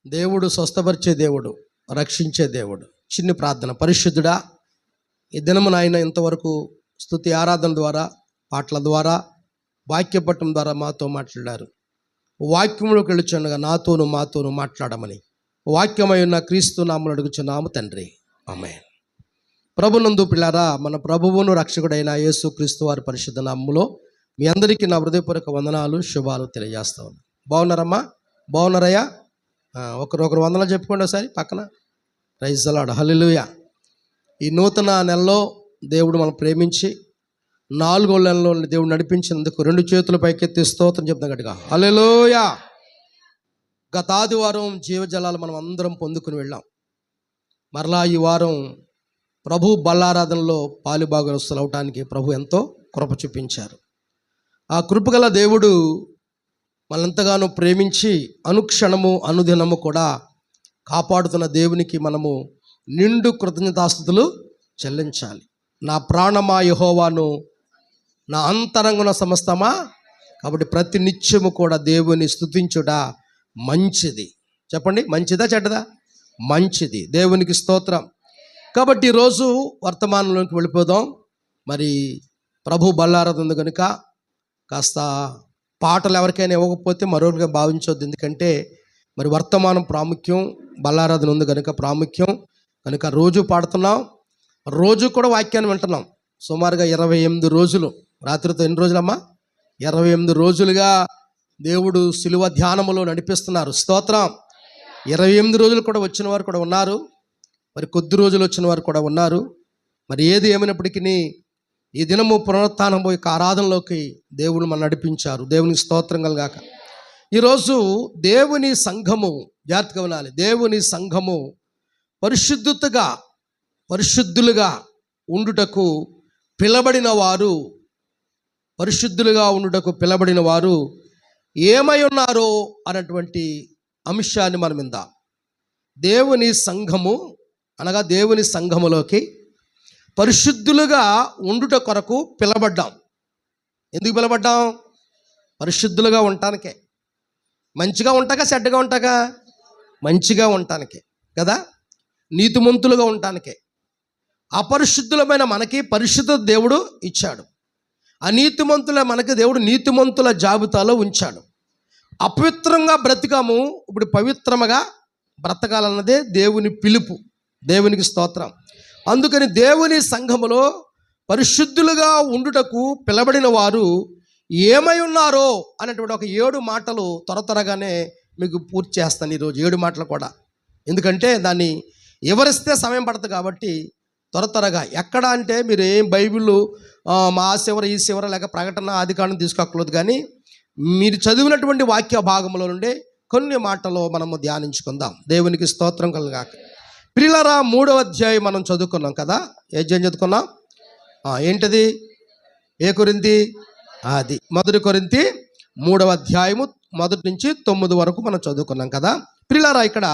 దేవుడు స్వస్థపరిచే దేవుడు, రక్షించే దేవుడు. చిన్ని ప్రార్థన. పరిశుద్ధుడా, ఈ దినమున ఆయన ఇంతవరకు స్తుతి ఆరాధన ద్వారా, పాటల ద్వారా, వాక్యపట్టం ద్వారా మాతో మాట్లాడారు. వాక్యములోకి వెళ్ళుచుండగా నాతోను మాతోను మాట్లాడమని వాక్యమై ఉన్న క్రీస్తు నామమున అడుగుచున్నాము తండ్రి, ఆమేన్. ప్రభునందు పిల్లారా, మన ప్రభువును రక్షకుడైన యేసు క్రీస్తు వారి పరిశుద్ధ నామములో మీ అందరికీ నా హృదయపూర్వక వందనాలు, శుభాలు తెలియజేస్తా ఉన్నాను. బాగున్నారమ్మా? బాగున్నారయ్యా? ఒకరు వందనాలు చెప్పుకోండి ఒకసారి పక్కన. ప్రైజ్ ది లార్డ్, హల్లెలూయా. ఈ నూతన నెలలో దేవుడు మనం ప్రేమించి 4వ నెలలో దేవుడు నడిపించినందుకు 2 చేతుల పైకెత్తి స్తోత్రం చెప్తాం గట్టిగా, హల్లెలూయా. గత ఆదివారం జీవజలాలు మనం అందరం పొందుకుని వెళ్ళాం. మరలా ఈ వారం ప్రభు బల్లారాధనలో పాలుభాగస్తులు అవటానికి ప్రభు ఎంతో కృప చూపించారు. ఆ కృపగల దేవుడు మనంతగానో ప్రేమించి అనుక్షణము అనుదినము కూడా కాపాడుతున్న దేవునికి మనము నిండు కృతజ్ఞతాస్తుతులు చెల్లించాలి. నా ప్రాణమా యెహోవాను, నా అంతరంగున సమస్తమా. కాబట్టి ప్రతి నిత్యము కూడా దేవుని స్తుతించుట మంచిది. చెప్పండి, మంచిదా చెడ్డదా? మంచిది. దేవునికి స్తోత్రం. కాబట్టి ఈరోజు వర్తమానంలోకి వెళ్ళిపోదాం. మరి ప్రభు బల్లారాధన ఉంది కనుక కాస్త పాటలు ఎవరికైనా ఇవ్వకపోతే మరొకరిగా భావించవద్దు. ఎందుకంటే మరి వర్తమానం ప్రాముఖ్యం, బల్లారాధన ఉంది కనుక ప్రాముఖ్యం కనుక రోజు పాడుతున్నాం, రోజు కూడా వాక్యాన్ని వింటున్నాం. సుమారుగా 28 రోజులు, రాత్రితో ఎన్ని రోజులమ్మా? 28 రోజులుగా దేవుడు శిలువ ధ్యానములో నడిపిస్తున్నారు. స్తోత్రం. 28 రోజులు కూడా వచ్చిన వారు కూడా ఉన్నారు, మరి కొద్ది రోజులు వచ్చిన వారు కూడా ఉన్నారు. మరి ఏది ఏమైనప్పటికీ ఈ దినము పునరుత్థానం పోయి ఆరాధనలోకి దేవుడు మనం నడిపించారు. దేవునికి స్తోత్రం కలుగాక. ఈరోజు దేవుని సంఘము, జాగ్రత్తగా వినాలి, దేవుని సంఘము పరిశుద్ధులుగా ఉండుటకు పిలబడిన వారు, పరిశుద్ధులుగా ఉండుటకు పిలబడిన వారు ఏమై ఉన్నారో అన్నటువంటి అంశాన్ని మనం విందాం. దేవుని సంఘము అనగా దేవుని సంఘములోకి పరిశుద్ధులుగా ఉండుట కొరకు పిలబడ్డాం. ఎందుకు పిలబడ్డాం? పరిశుద్ధులుగా ఉండటానికే. మంచిగా ఉంటాక చెడ్డగా ఉంటాక? మంచిగా ఉండటానికే కదా, నీతిమంతులుగా ఉండటానికే. అపరిశుద్ధులమైన మనకి పరిశుద్ధ దేవుడు ఇచ్చాడు. అనీతిమంతుల మనకి దేవుడు నీతిమంతుల జాబితాలో ఉంచాడు. అపవిత్రంగా బ్రతికాము, ఇప్పుడు పవిత్రముగా బ్రతకాలన్నదే దేవుని పిలుపు. దేవునికి స్తోత్రం. అందుకని దేవుని సంఘములో పరిశుద్ధులుగా ఉండుటకు పిలబడిన వారు ఏమై ఉన్నారో అనేటువంటి ఒక 7 మాటలు త్వరగానే మీకు పూర్తి చేస్తాను ఈరోజు. 7 మాటలు కూడా, ఎందుకంటే దాన్ని వివరిస్తే సమయం పడుతుంది. కాబట్టి త్వరగా ఎక్కడ అంటే మీరు ఏం బైబిల్ మా శివర ఈ శివర లేక ప్రకటన ఆదికాండం తీసుకోకూడదు, కానీ మీరు చదివినటువంటి వాక్య భాగంలో నుండి కొన్ని మాటలు మనము ధ్యానించుకుందాం. దేవునికి స్తోత్రం కలుగాక. ప్రియులారా, 3వ అధ్యాయం మనం చదువుకున్నాం కదా. ఏ అధ్యాయం చదువుకున్నాం? ఏంటది? ఏ కొరింథీ? అది 1 కొరింథీ 3వ అధ్యాయము 1 నుంచి 9 వరకు మనం చదువుకున్నాం కదా. ప్రియులారా, ఇక్కడ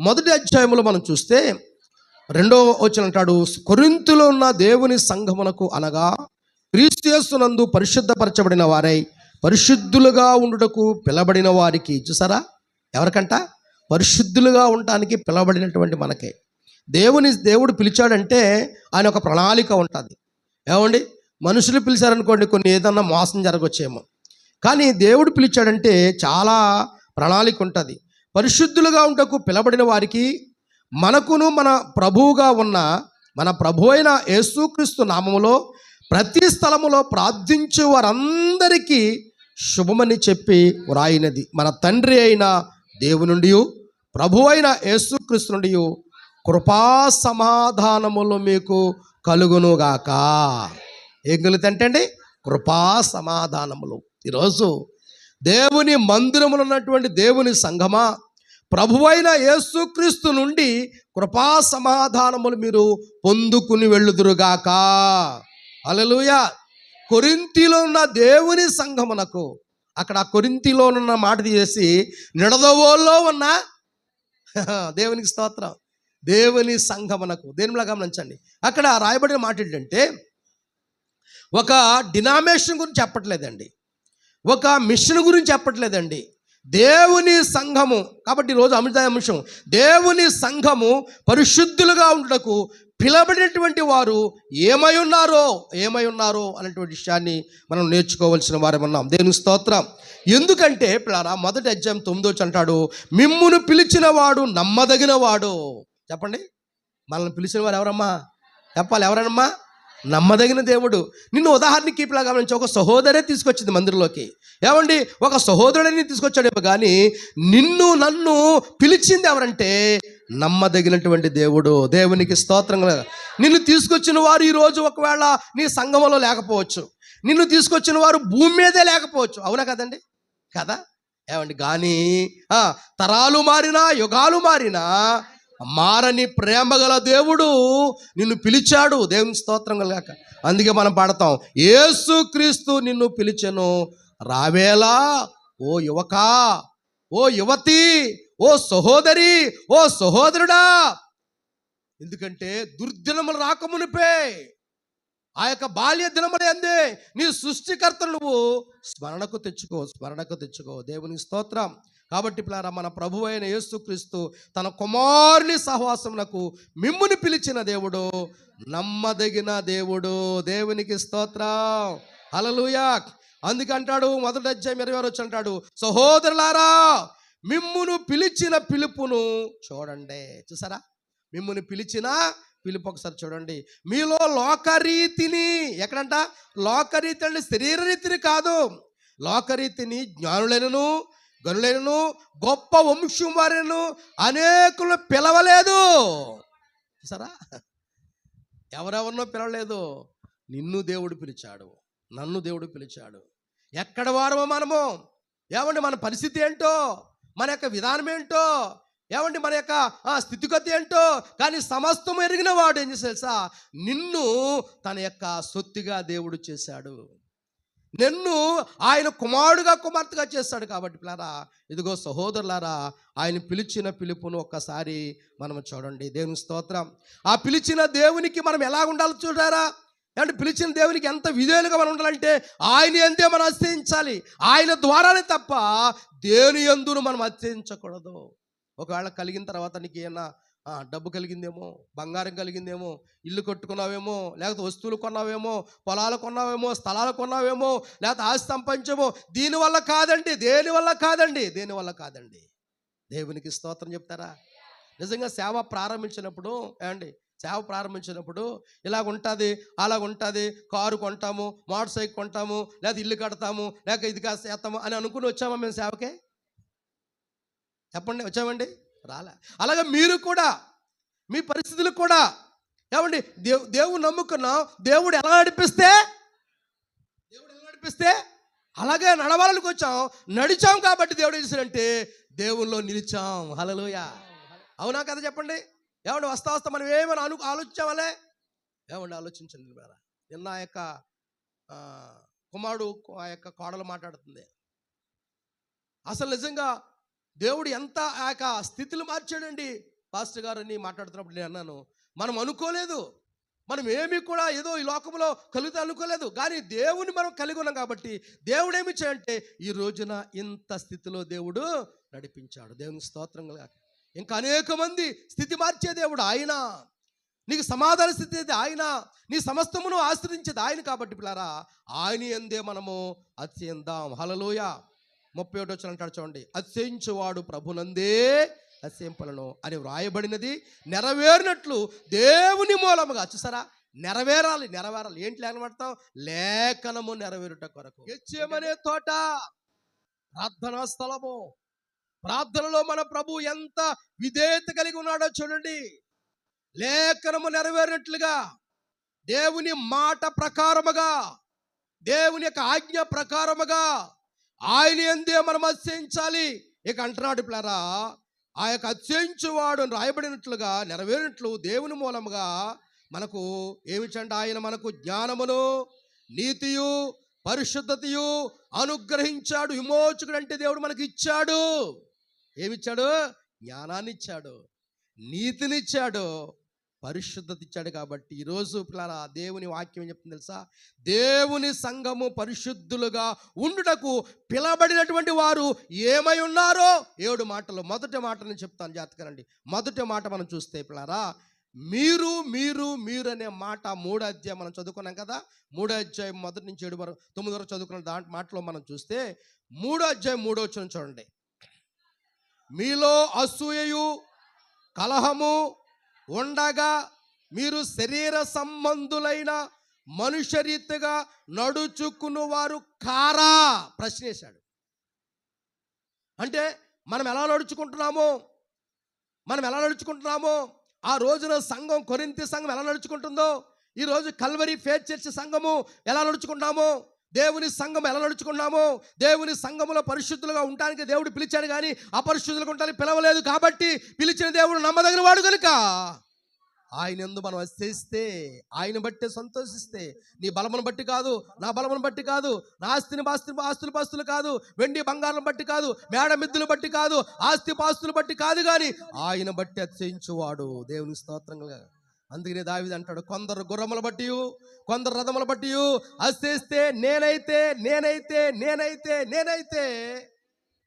1వ అధ్యాయంలో మనం చూస్తే 2వ వచనం అంటాడు, కొరింథీలో ఉన్న దేవుని సంఘమునకు అనగా క్రీస్తు యేసునందు పరిశుద్ధపరచబడిన వారై పరిశుద్ధులుగా ఉండుటకు పిలబడిన వారికి. చూసారా, ఎవరికంట? పరిశుద్ధులుగా ఉండటానికి పిలబడినటువంటి మనకే దేవుడు పిలిచాడంటే ఆయన ఒక ప్రణాళిక ఉంటుంది. ఏమండి, మనుషులు పిలిచారనుకోండి కొన్ని ఏదన్నా మోసం జరగవచ్చేమో, కానీ దేవుడు పిలిచాడంటే చాలా ప్రణాళిక ఉంటుంది. పరిశుద్ధులుగా ఉండటకు పిలబడిన వారికి మనకును మన ప్రభువుగా ఉన్న మన ప్రభు అయిన యేసుక్రీస్తు నామములో ప్రతి స్థలములో ప్రార్థించే వారందరికీ శుభమని చెప్పి వ్రాయినది. మన తండ్రి అయిన దేవుని నుండి ప్రభు అయిన యేసుక్రీస్తు నుండి కృపా సమాధానములు మీకు కలుగునుగాక. ఏం కలుగుతంటే కృపా సమాధానములు. ఈరోజు దేవుని మందిరములో ఉన్నటువంటి దేవుని సంఘమా, ప్రభువైన యేసుక్రీస్తు నుండి కృపా సమాధానములు మీరు పొందుకుని వెళ్ళుదురుగాక. హల్లెలూయా. కొరింథీలో ఉన్న దేవుని సంఘమునకు, అక్కడ కొరింథీలో ఉన్న మాట తీసేసి నిడదవోల్లో ఉన్న దేవునికి స్తోత్రం, దేవుని సంఘమునకు. దేనిలా గమనించండి, అక్కడ రాయబడిన మాట ఏంటంటే ఒక డినామినేషన్ గురించి చెప్పట్లేదండి, ఒక మిషన్ గురించి చెప్పట్లేదండి, దేవుని సంఘము. కాబట్టి ఈరోజు అంశం, దేవుని సంఘము పరిశుద్ధులుగా ఉండుటకు పిలబడినటువంటి వారు ఏమై ఉన్నారో అనేటువంటి విషయాన్ని మనం నేర్చుకోవాల్సిన వారు ఉన్నాం. దేవుని స్తోత్రం. ఎందుకంటే పిల్లారా, మొదటి అధ్యాయం 9 అంటాడు, మిమ్మును పిలిచిన వాడు నమ్మదగిన వాడు. చెప్పండి, మనల్ని పిలిచిన వారు ఎవరమ్మా? చెప్పాలి, ఎవరమ్మా? నమ్మదగిన దేవుడు. నిన్ను ఉదాహరణకి ఇప్పుడు గమనించి, ఒక సహోదరే తీసుకొచ్చింది మందిరంలోకి. ఏమండి, ఒక సహోదరుడిని తీసుకొచ్చాడేమో కానీ నిన్ను నన్ను పిలిచింది ఎవరంటే నమ్మదగినటువంటి దేవుడు. దేవునికి స్తోత్రం. నిన్ను తీసుకొచ్చిన వారు ఈరోజు ఒకవేళ నీ సంఘంలో లేకపోవచ్చు, నిన్ను తీసుకొచ్చిన వారు భూమి మీదే లేకపోవచ్చు. అవునా కదండి? కదా ఏమండి? కానీ తరాలు మారినా యుగాలు మారినా మారని ప్రేమ గల దేవుడు నిన్ను పిలిచాడు. దేవుని స్తోత్రం కలగాక. అందుకే మనం పాడతాం, యేసుక్రీస్తు నిన్ను పిలిచెను రావేలా ఓ యువకా, ఓ యువతి, ఓ సహోదరి, ఓ సహోదరుడా. ఎందుకంటే దుర్దినములు రాకమునిపే, ఆ యొక్క బాల్య దినములే అందే నీ సృష్టికర్తను నువ్వు స్మరణకు తెచ్చుకో. దేవుని స్తోత్రం. కాబట్టి పిల్లారా, మన ప్రభువు అయిన యేసుక్రీస్తు తన కుమారుని సహవాసమునకు మిమ్ముని పిలిచిన దేవుడు నమ్మదగిన దేవుడు. దేవునికి స్తోత్రం. హల్లెలూయా. అందుకంటాడు మొదటి అధ్యాయం 26 అంటాడు, సహోదరులారా మిమ్మును పిలిచిన పిలుపును చూడండి. చూసారా, మిమ్ముని పిలిచిన పిలుపు ఒకసారి చూడండి. మీలో లోకరీతిని, ఎక్కడంట? లోకరీతి అంటే శరీర రీతిని కాదు, లోకరీతిని జ్ఞానులైనను గనులైనను గొప్ప వంశం వారిను అనేకులు పిలవలేదు. సరా, ఎవరెవరినో పిలవలేదు, నిన్ను దేవుడు పిలిచాడు, నన్ను దేవుడు పిలిచాడు. ఎక్కడ వారమో మనము, ఏమండి మన పరిస్థితి ఏంటో, మన యొక్క విధానం ఏంటో, ఏమండి మన యొక్క స్థితిగతి ఏంటో, కానీ సమస్తం ఎరిగిన వాడు ఏం చేశాడు తెలుసా? నిన్ను తన యొక్క సొత్తుగా దేవుడు చేశాడు. నిన్ను ఆయన కుమారుడుగా కుమార్తెగా చేస్తాడు. కాబట్టి పిల్లారా, ఇదిగో సహోదరులారా, ఆయన పిలిచిన పిలుపును ఒక్కసారి మనం చూడండి. దేవుని స్తోత్రం. ఆ పిలిచిన దేవునికి మనం ఎలా ఉండాలో చూడారా? అంటే పిలిచిన దేవునికి ఎంత విధేయులుగా మనం ఉండాలంటే ఆయన యందే మనం అతిశయించాలి. ఆయన ద్వారానే తప్ప దేని యందును మనం అతిశయించకూడదు. ఒకవేళ కలిగిన తర్వాత నీకు ఏమన్నా డబ్బు కలిగిందేమో, బంగారం కలిగిందేమో, ఇల్లు కట్టుకున్నావేమో, లేకపోతే వస్తువులు కొన్నావేమో, పొలాలు కొన్నావేమో, స్థలాలు కొన్నావేమో, లేకపోతే ఆస్తి సంపాదించేమో, దీనివల్ల కాదండి, దేనివల్ల కాదండి. దేవునికి స్తోత్రం. చెప్తారా? నిజంగా సేవ ప్రారంభించినప్పుడు ఇలాగ ఉంటుంది, అలాగ ఉంటుంది, కారు కొంటాము, మోటార్ సైకిల్ కొంటాము, లేకపోతే ఇల్లు కడతాము, లేక ఇది చేస్తాము అని అనుకుని వచ్చామా మేము సేవకే? చెప్పండి, వచ్చామండి? రాలే. అలాగే మీరు కూడా మీ పరిస్థితులు కూడా, ఏమండి, దేవుడు నమ్ముకున్నాం, దేవుడు ఎలా నడిపిస్తే అలాగే నడవాలనికి నడిచాం. కాబట్టి దేవుడు ఏం చేశాడంటే దేవుల్లో నిలిచాం. హల్లెలూయా. అవునా కదా? చెప్పండి. ఏమండి, వస్తా మనం ఏమైనా ఆలోచించామలే? ఏమండి, ఆలోచించండి. నిన్న ఆ యొక్క కుమారుడు ఆ యొక్క కోడలు మాట్లాడుతుంది. అసలు నిజంగా దేవుడు ఎంత ఆ యొక్క స్థితిలో మార్చాడండి. పాస్టర్ గారు అని మాట్లాడుతున్నప్పుడు నేను అన్నాను, మనం అనుకోలేదు, మనం ఏమీ కూడా ఏదో ఈ లోకంలో కలుగుతా అనుకోలేదు, కానీ దేవుని మనం కలిగి ఉన్నాం. కాబట్టి దేవుడు ఏమి చేయంటే ఈ రోజున ఇంత స్థితిలో దేవుడు నడిపించాడు. దేవుని స్తోత్రం. ఇంకా అనేక మంది స్థితి మార్చే దేవుడు ఆయన. నీకు సమాధాన స్థితి అయితే ఆయన, నీ సమస్తమును ఆశ్రయించేది ఆయన. కాబట్టి పిల్లారా, ఆయన యందే మనము అతిశయిద్దాం. హల్లెలూయా. 31 అంటాడు చూడండి, అతిశయించువాడు ప్రభునందే అతిశయింపలను అని వ్రాయబడినది నెరవేరినట్లు దేవుని మూలముగా. చూసారా, నెరవేరాలి. ఏంటి లేకనబడతాం? లేఖనము నెరవేరుట కొరకు. గెత్సేమనే తోట ప్రార్థనా స్థలము. ప్రార్థనలో మన ప్రభు ఎంత విధేయత కలిగి ఉన్నాడో చూడండి. లేఖనము నెరవేరినట్లుగా, దేవుని మాట ప్రకారముగా, దేవుని యొక్క ఆజ్ఞ ప్రకారముగా ఆయన యందే మనం అతిశయించాలి. ఇక అంటున్నాడు పిల్లారా, ఆ యొక్క అతిశయించువాడు రాయబడినట్లుగా నెరవేరినట్లు దేవుని మూలముగా మనకు ఏమిటంటే ఆయన మనకు జ్ఞానమును, నీతియు, పరిశుద్ధతయు అనుగ్రహించాడు. విమోచకుడు అంటే దేవుడు మనకి ఇచ్చాడు. ఏమిచ్చాడు? జ్ఞానాన్ని ఇచ్చాడు, నీతినిచ్చాడు, పరిశుద్ధత ఇచ్చాడు. కాబట్టి ఈరోజు పిల్లరా దేవుని వాక్యం ఏం చెప్తుంది తెలుసా? దేవుని సంఘము పరిశుద్ధులుగా ఉండుటకు పిలబడినటువంటి వారు ఏమై ఉన్నారో 7 మాటలు. మొదటి మాట నేను చెప్తాను, జాగ్రత్తగానండి. మొదటి మాట మనం చూస్తే పిల్లరా, మీరు మీరు మీరు అనే మాట 3వ అధ్యాయం మనం చదువుకున్నాం కదా. 3వ అధ్యాయం 1 నుంచి 7 వరకు 9 వరకు చదువుకున్న దాంట్లో మాటలో మనం చూస్తే 3వ అధ్యాయం 3వ వచనం చూడండి. మీలో అసూయయు కలహము ఉండగా మీరు శరీర సంబంధులైన మనుష్యరీతిగా నడుచుకున్న వారు కారా? ప్రశ్నేశాడు. అంటే మనం ఎలా నడుచుకుంటున్నామో ఆ రోజున సంఘం, కొరింథీ సంఘం ఎలా నడుచుకుంటుందో, ఈరోజు కల్వరీ ఫేత్ చర్చ్ సంఘము ఎలా నడుచుకుంటున్నామో, దేవుని సంఘం ఎలా నడుచుకున్నామో, దేవుని సంఘములో పరిశుద్ధులుగా ఉండడానికి దేవుడు పిలిచాడు, కానీ అపరిశుద్ధులుగా ఉండడానికి పిలవలేదు. కాబట్టి పిలిచిన దేవుడు నమ్మదగిన వాడు కనుక ఆయన యందు మనం అతిశయిస్తే, ఆయన బట్టే సంతోషిస్తే, నీ బలమును బట్టి కాదు, నా బలమును బట్టి కాదు, నా ఆస్తులు పాస్తులు కాదు, వెండి బంగారం బట్టి కాదు, మేడ మిద్దులు బట్టి కాదు, ఆస్తి పాస్తులు బట్టి కాదు, కానీ ఆయన బట్టి అతిశయించువాడు. దేవుని స్తోత్రంగా. అందుకనే దావీదు అంటాడు, కొందరు గుర్రముల బట్టి, కొందరు రథముల బట్టి అతిశయిస్తే నేనైతే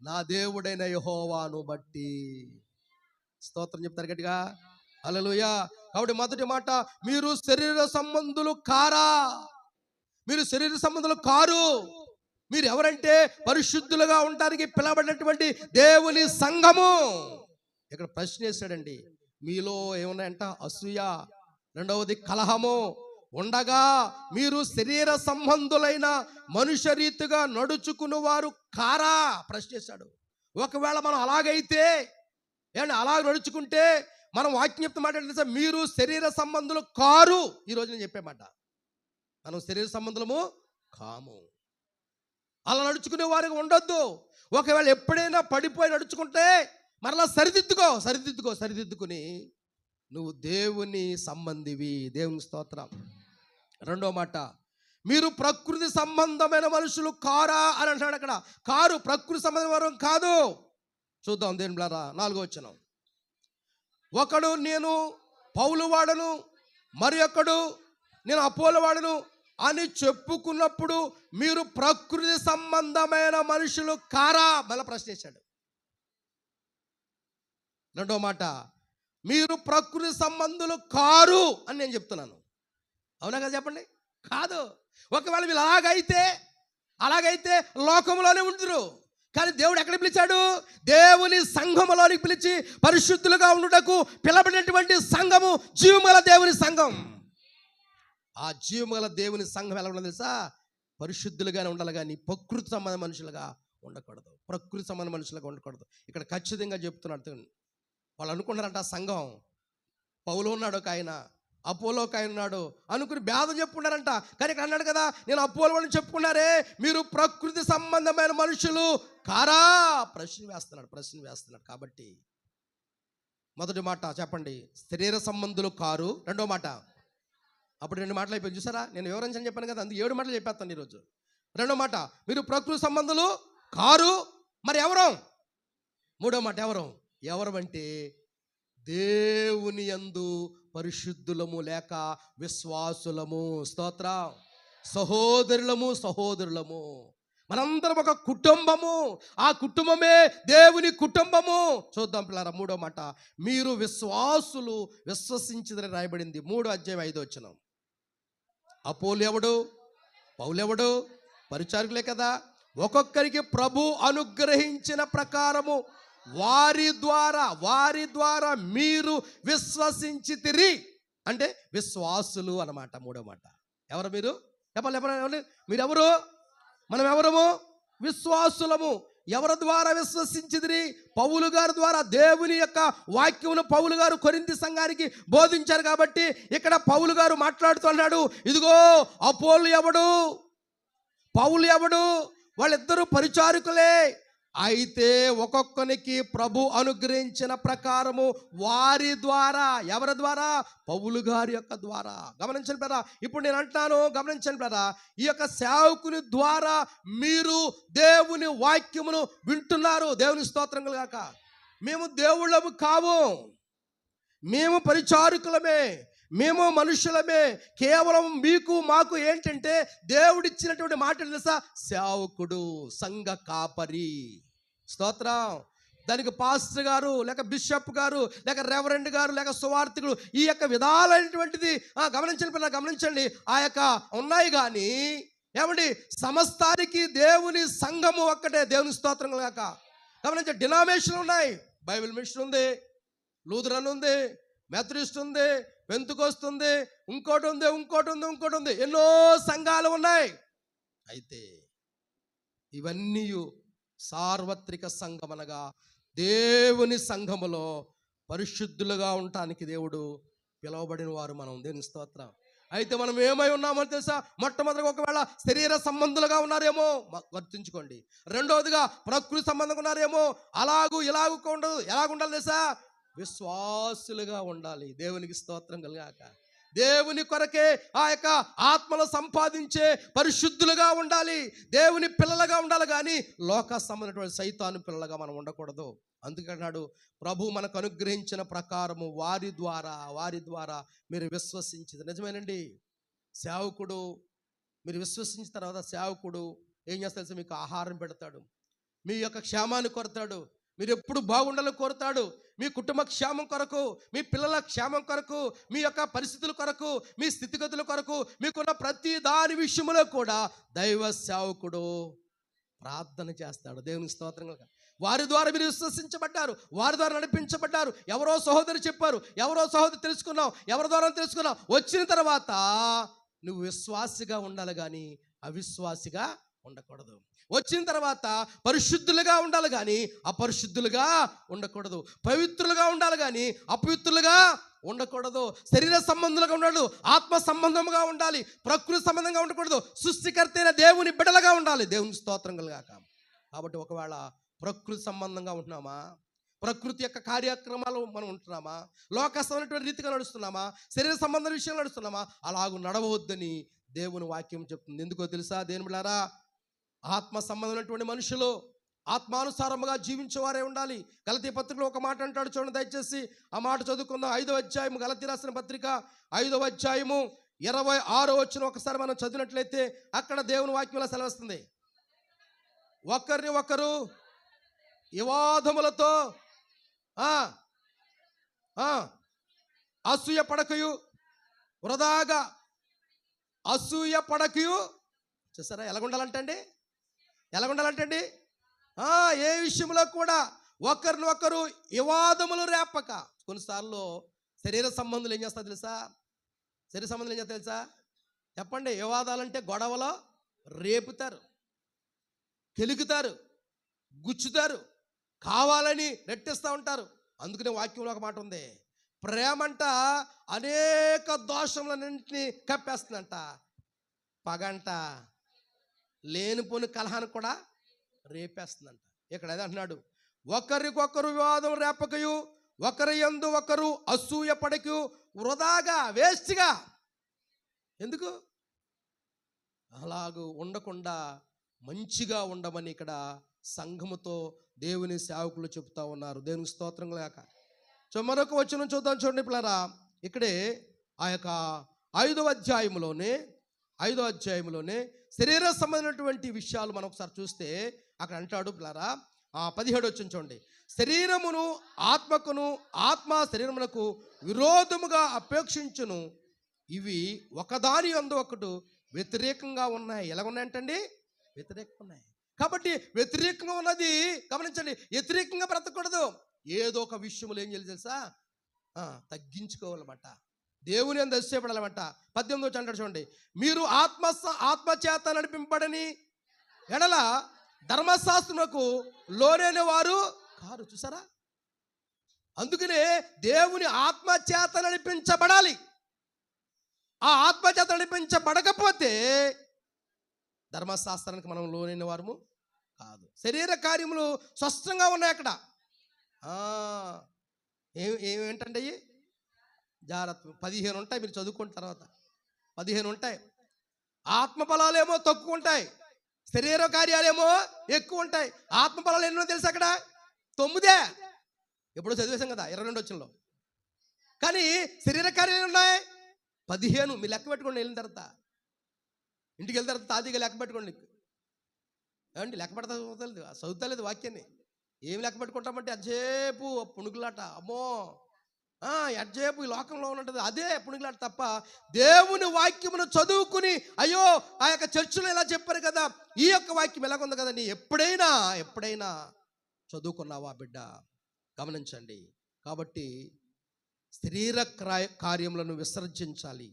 నా దేవుడైన యెహోవాను బట్టి. స్తోత్రం చెప్తారు గట్టిగా, హల్లెలూయా. కాబట్టి మొదటి మాట, మీరు శరీర సంబంధులు కారా? మీరు శరీర సంబంధులు కారు. మీరు ఎవరంటే పరిశుద్ధులుగా ఉండడానికి పిలవబడినటువంటి దేవుని సంఘము. ఇక్కడ ప్రశ్న వేశాడండి. మీలో ఏమున్నాయంట? అసూయ, రెండవది కలహము ఉండగా మీరు శరీర సంబంధులైన మనుష్య రీతిగా నడుచుకున్న వారు కారా? ప్రశ్న వేశాడు. ఒకవేళ మనం అలాగైతే, అలాగ నడుచుకుంటే మనం వాక్యం చెప్తే మాట, మీరు శరీర సంబంధులు కారు. ఈరోజు నేను చెప్పే మాట, మనం శరీర సంబంధులము కాము. అలా నడుచుకునే వారికి ఉండొద్దు. ఒకవేళ ఎప్పుడైనా పడిపోయి నడుచుకుంటే మరలా సరిదిద్దుకుని నువ్వు దేవుని సంబంధివి. దేవుని స్తోత్రం. రెండో మాట, మీరు ప్రకృతి సంబంధమైన మనుషులు కారా అని అంటాడు. అక్కడ కారు ప్రకృతి సంబంధమైన కాదు. చూద్దాం దేవుని బిడ్డలారా, 4వ వచనం. ఒకడు నేను పౌలు వాడను, మరి ఒకడు నేను అపోలో వాడను అని చెప్పుకున్నప్పుడు మీరు ప్రకృతి సంబంధమైన మనుషులు కారా? మళ్ళీ ప్రశ్నించాడు. రెండో మాట, మీరు ప్రకృతి సంబంధులు కారు అని నేను చెప్తున్నాను. అవునా కదా? చెప్పండి. కాదు. ఒకవేళ వీళ్ళు అలాగైతే లోకంలోనే ఉంటురు. కానీ దేవుడు ఎక్కడ పిలిచాడు? దేవుని సంఘములోనికి పిలిచి పరిశుద్ధులుగా ఉండుటకు పిలబడినటువంటి సంఘము జీవముగల దేవుని సంఘం. ఆ జీవముగల దేవుని సంఘం ఎలా ఉండదు తెలుసా? పరిశుద్ధులుగానే ఉండాలి, కానీ ప్రకృతి సంబంధ మనుషులుగా ఉండకూడదు. ఇక్కడ ఖచ్చితంగా చెప్తున్నాడు. వాళ్ళు అనుకున్నారంట, సంఘం పౌలు ఉన్నాడు ఒక ఆయన, అపోలో ఒక ఆయన ఉన్నాడు అనుకుని భేదం చెప్పుకున్నారంట. కానీ ఇక్కడ అన్నాడు కదా, నేను అపోలో అని చెప్పుకున్నారే, మీరు ప్రకృతి సంబంధమైన మనుషులు కారా? ప్రశ్న వేస్తున్నాడు. కాబట్టి మొదటి మాట చెప్పండి, శరీర సంబంధులు కారు. రెండో మాట, అప్పుడు 2 మాటలు అయిపోయింది చూసారా? నేను వివరించని చెప్పాను కదా, అందుకు 7 మాటలు చెప్పేస్తాను ఈరోజు. రెండో మాట, మీరు ప్రకృతి సంబంధులు కారు. మరి ఎవరు? మూడో మాట, ఎవరు అంటే దేవుని యందు పరిశుద్ధులము లేక విశ్వాసులము. స్తోత్రం. సహోదరులము. మనందరం ఒక కుటుంబము. ఆ కుటుంబమే దేవుని కుటుంబము. చూద్దాం పిల్లరా, 3వ మాట, మీరు విశ్వాసులు విశ్వసించిదని రాయబడింది. 3వ అధ్యాయం 5వ వచనం. అపోలు ఎవడు, పౌలు ఎవడు? పరిచారకులే కదా. ఒక్కొక్కరికి ప్రభు అనుగ్రహించిన ప్రకారము వారి ద్వారా మీరు విశ్వసించితిరి. అంటే విశ్వాసులు అన్నమాట. 3వ మాట, ఎవరు మీరు? చెప్పండి. మీరెవరు? మనం ఎవరము? విశ్వాసులము. ఎవరి ద్వారా విశ్వసించితిరి? పౌలు గారి ద్వారా. దేవుని యొక్క వాక్యమును పౌలు గారు కొరింథీ సంఘానికి బోధించారు. కాబట్టి ఇక్కడ పౌలు గారు మాట్లాడుతున్నాడు, ఇదిగో అపోలు ఎవడు, పౌలు ఎవడు? వాళ్ళిద్దరూ పరిచారకులే. అయితే ఒక్కొక్కనికి ప్రభు అనుగ్రహించిన ప్రకారము వారి ద్వారా. ఎవరి ద్వారా? పౌలు గారి యొక్క ద్వారా. గమనించండి బ్రదర్, ఇప్పుడు నేను అంటాను, గమనించండి బ్రదర్, ఈ యొక్క సేవకుని ద్వారా మీరు దేవుని వాక్యమును వింటున్నారు. దేవుని స్తోత్రం కలుగాక. మేము దేవుళ్ళము కావు, మేము పరిచారకులమే, మేము మనుషులమే. కేవలం మీకు మాకు ఏంటంటే దేవుడిచ్చినటువంటి మాట తెలుసా? సేవకుడు, సంఘ కాపరి. స్తోత్రం. దానికి పాస్టర్ గారు, లేక బిషప్ గారు, లేక రెవరెండ్ గారు, లేక సువార్థికులు, ఈ యొక్క విధాలైనటువంటిది గమనించండి పిల్లలు, గమనించండి. ఆ యొక్క ఉన్నాయి కానీ ఏమండి, సమస్తానికి దేవుని సంఘము ఒక్కటే. దేవుని స్తోత్రం కాక గమనించండి. డినామినేషన్ ఉన్నాయి. బైబిల్ మిషన్ ఉంది, లూథరన్ ఉంది, మెథడిస్ట్ ఉంది, పెంతుకోస్తు ఉంది, ఇంకోటి ఉంది. ఎన్నో సంఘాలు ఉన్నాయి. అయితే ఇవన్నీ సార్వత్రిక సంఘం అనగా దేవుని సంఘములో పరిశుద్ధులుగా ఉండటానికి దేవుడు పిలువబడిన వారు మనం. దేవుని స్తోత్రం. అయితే మనం ఏమై ఉన్నామో తెలుసా? మొట్టమొదటిగా ఒకవేళ శరీర సంబంధులుగా ఉన్నారేమో గుర్తుంచుకోండి. రెండవదిగా ప్రకృతి సంబంధంగా ఉన్నారేమో. ఇలాగూ ఉండదు. ఎలాగుండాలి తెలుసా? విశ్వాసులుగా ఉండాలి. దేవునికి స్తోత్రం కలుగాక. దేవుని కొరకే ఆ యొక్క ఆత్మలు సంపాదించే పరిశుద్ధులుగా ఉండాలి. దేవుని పిల్లలుగా ఉండాలి, కానీ లోక సంబంధమైన సైతాను పిల్లలుగా మనం ఉండకూడదు. అందుకన్నాడు ప్రభు మనకు అనుగ్రహించిన ప్రకారము వారి ద్వారా మీరు విశ్వసించింది. నిజమేనండి. సేవకుడు, మీరు విశ్వసించిన తర్వాత సేవకుడు ఏం చేస్తాడు? మీకు ఆహారం పెడతాడు, మీ యొక్క క్షేమాన్ని కోరతాడు, మీరు ఎప్పుడు బాగుండాలని కోరుతాడు. మీ కుటుంబ క్షేమం కొరకు, మీ పిల్లల క్షేమం కొరకు, మీ యొక్క పరిస్థితుల కొరకు, మీ స్థితిగతుల కొరకు, మీకున్న ప్రతి దాని విషయంలో కూడా దైవ సేవకుడు ప్రార్థన చేస్తాడు. దేవునికి స్తోత్రం. వారి ద్వారా మీరు విశ్వసించబడ్డారు, వారి ద్వారా నడిపించబడ్డారు. ఎవరో సహోదరు చెప్పారు, ఎవరో సహోదరు తెలుసుకున్నావు, ఎవరి ద్వారా తెలుసుకున్నావు. వచ్చిన తర్వాత నువ్వు విశ్వాసిగా ఉండాలి, కానీ అవిశ్వాసిగా ఉండకూడదు. వచ్చిన తర్వాత పరిశుద్ధులుగా ఉండాలి, కానీ అపరిశుద్ధులుగా ఉండకూడదు. పవిత్రులుగా ఉండాలి, కానీ అపవిత్రులుగా ఉండకూడదు. శరీర సంబంధులుగా ఉండడు, ఆత్మ సంబంధముగా ఉండాలి. ప్రకృతి సంబంధంగా ఉండకూడదు. సృష్టికర్త అయిన దేవుని బిడ్డలుగా ఉండాలి. దేవుని స్తోత్రం కలుగాక. కాబట్టి ఒకవేళ ప్రకృతి సంబంధంగా ఉంటున్నామా, ప్రకృతి యొక్క కార్యక్రమాలు మనం ఉంటున్నామా, లోకస్థమైనటువంటి రీతిగా నడుస్తున్నామా, శరీర సంబంధ విషయంలో నడుస్తున్నామా, అలాగూ నడవద్దని దేవుని వాక్యం చెప్తుంది. ఎందుకో తెలుసా? దేవుని బిడ్డలారా, ఆత్మ సంబంధమైనటువంటి మనుషులు ఆత్మానుసారముగా జీవించేవారే ఉండాలి. గలతీ పత్రికలో ఒక మాట అంటాడు, చూడండి దయచేసి. ఆ మాట చదువుకుందాం. 5వ అధ్యాయం, గలతీ రాసిన పత్రిక 5వ అధ్యాయము 26వ వచనం ఒకసారి మనం చదివినట్లయితే అక్కడ దేవుని వాక్యం ఇలా సెలవిస్తుంది. ఒకరిని ఒకరు వివాదములతో అసూయ పడకయు, వృధాగా అసూయ పడకయు. చూసారా ఎలాగుండాలంటండి? ఏ విషయంలో కూడా ఒకరినొకరు వివాదములు రేపక. కొన్నిసార్లు శరీర సంబంధులు ఏం చేస్తారు తెలుసా? చెప్పండి. వివాదాలంటే గొడవలో రేపుతారు, కెలుకుతారు, గుచ్చుతారు, కావాలని రెట్టిస్తూ ఉంటారు. అందుకనే వాక్యంలో ఒక మాట ఉంది, ప్రేమంట అనేక దోషములన్నింటినీ కప్పేస్తుందంట, పగంట లేనిపోని కలహాన్ని కూడా రేపేస్తుందంట. ఇక్కడ అదే అంటున్నాడు, ఒకరికొకరు వివాదం రేపకయు, ఒకరి యందు ఒకరు అసూయ పడకు, వృధాగా, వేస్ట్గా. ఎందుకు? అలాగూ ఉండకుండా మంచిగా ఉండమని ఇక్కడ సంఘముతో దేవుని సేవకులు చెప్తా ఉన్నారు. దేవునికి స్తోత్రం లేక. సో మరొక వచనం చూద్దాం, చూడండి పిల్లరా. ఇక్కడే ఆ యొక్క 5వ అధ్యాయంలోనే శరీర సంబంధమైనటువంటి విషయాలు మనం ఒకసారి చూస్తే అక్కడ అంటాడు పిల్లరా, 17వ వచనం చూడండి. శరీరమును ఆత్మకును, ఆత్మ శరీరమునకు విరోధముగా అపేక్షించును, ఇవి ఒకదాని యందు ఒకటి వ్యతిరేకంగా ఉన్నాయి. ఎలాగున్నాయంటండి? వ్యతిరేకంగా ఉన్నాయి. కాబట్టి వ్యతిరేకంగా ఉన్నది గమనించండి. వ్యతిరేకంగా బ్రతకూడదు. ఏదో ఒక విషయంలో ఏం చేయాలి తెలుసా? తగ్గించుకోవాలన్నమాట. దేవుని అందు అతిశయపడాలన్నమాట. 18వ వచనం అంటాడు చూడండి, మీరు ఆత్మచేత నడిపింపబడని ఎడల ధర్మశాస్త్రమునకు లోనైన వారు కారు. చూసారా? అందుకనే దేవుని ఆత్మచేత నడిపించబడాలి. ఆ ఆత్మచేత నడిపించబడకపోతే ధర్మశాస్త్రానికి మనం లోనైన వారము కాదు. శరీర కార్యములు స్పష్టంగా ఉన్నాయి అక్కడ. ఏమేంటండి? జాగ్రత్త. 15 ఉంటాయి, మీరు చదువుకున్న తర్వాత 15 ఉంటాయి. ఆత్మ ఫలాలేమో తక్కువ ఉంటాయి, శరీర కార్యాలేమో ఎక్కువ ఉంటాయి. ఆత్మ ఫలాలు ఎన్నో తెలుసు అక్కడ? 9. ఎప్పుడో చదివేశాం కదా 22 వచనంలో. కానీ శరీర కార్యాలు ఉన్నాయి 15. మీరు లెక్క పెట్టుకోండి, వెళ్ళిన తర్వాత ఇంటికి వెళ్ళిన తర్వాత తాజాగా లెక్క పెట్టుకోండి. ఏమండి లెక్క పెడతా చదువుతలేదు వాక్యాన్ని. ఏమి లెక్క పెట్టుకుంటామంటే అజ్జేపు పుణుకులాట. అమ్మో అజ్జేపు ఈ లోకంలో ఉన్నది అదే పుణుకులాట తప్ప దేవుని వాక్యమును చదువుకుని అయ్యో ఆ యొక్క చర్చిలో ఇలా చెప్పారు కదా, ఈ యొక్క వాక్యం ఎలాగుంది కదా, నీ ఎప్పుడైనా చదువుకున్నావా బిడ్డ? గమనించండి. కాబట్టి శరీర కార్యములను విసర్జించాలి,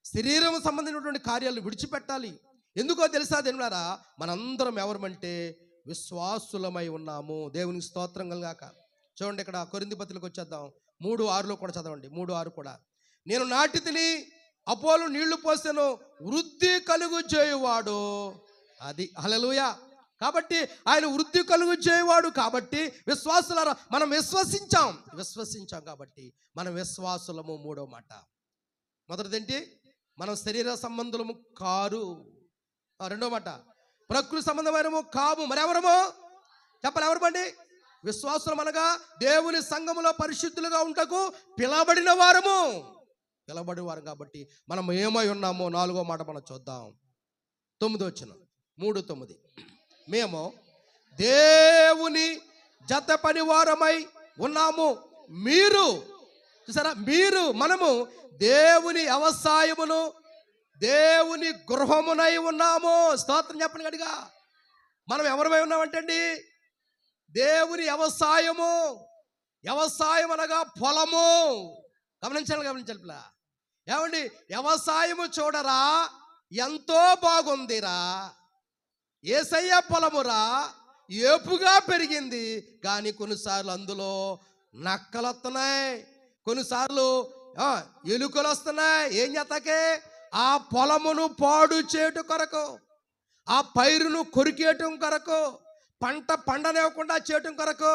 శరీరం సంబంధించినటువంటి కార్యాలను విడిచిపెట్టాలి. ఎందుకో తెలుసా దేవులారా, మనందరం ఎవరమంటే విశ్వాసులమై ఉన్నాము. దేవునికి స్తోత్రం కలుగాక. చూడండి, ఇక్కడ కొరింథీ పత్రికకు వచ్చేద్దాం. 3:6 కూడా చదవండి. 3:6 కూడా, నేను నాటి తిని అపోలు నీళ్లు పోసెను, వృద్ధి కలుగు చేయువాడు అది. హల్లెలూయా. కాబట్టి ఆయన వృద్ధి కలుగు చేయవాడు. కాబట్టి విశ్వాసులారా, మనం విశ్వసించాం కాబట్టి మనం విశ్వాసులము. 3వ మాట, మొదటిదేంటి? మనం శరీర సంబంధులము కారు. 2వ మాట, ప్రకృతి సంబంధమైనము కాము. మరెవరము చెప్పాలి? ఎవరమండి? విశ్వాసులం అనగా దేవుని సంఘములో పరిశుద్ధులుగా ఉంటకు పిలవబడిన వారము. కాబట్టి మనం ఏమై ఉన్నామో 4వ మాట మనం చూద్దాం. 9వ వచనం, 3:9, మేము దేవుని జత పనివారమై ఉన్నాము. మీరు చూసారా, మనము దేవుని వ్యవసాయమును దేవుని గృహమునై ఉన్నాము. స్తోత్రం చెప్పండి గట్టిగా. మనం ఎవరమై ఉన్నామంటండి? దేవుని వ్యవసాయం అనగా పొలము. గమనించాలి. ఏమండి, వ్యవసాయము చూడరా ఎంతో బాగుందిరా, యేసయ్య పొలమురా, ఏపుగా పెరిగింది. కానీ కొన్నిసార్లు అందులో నక్కలు వస్తున్నాయి, కొన్నిసార్లు ఎలుకలు వస్తున్నాయి. ఏం చేస్తాకే? ఆ పొలమును పాడు చేయటం కొరకు, ఆ పైరును కొరికేయటం కొరకు, పంట పండనివ్వకుండా చేయటం కొరకు,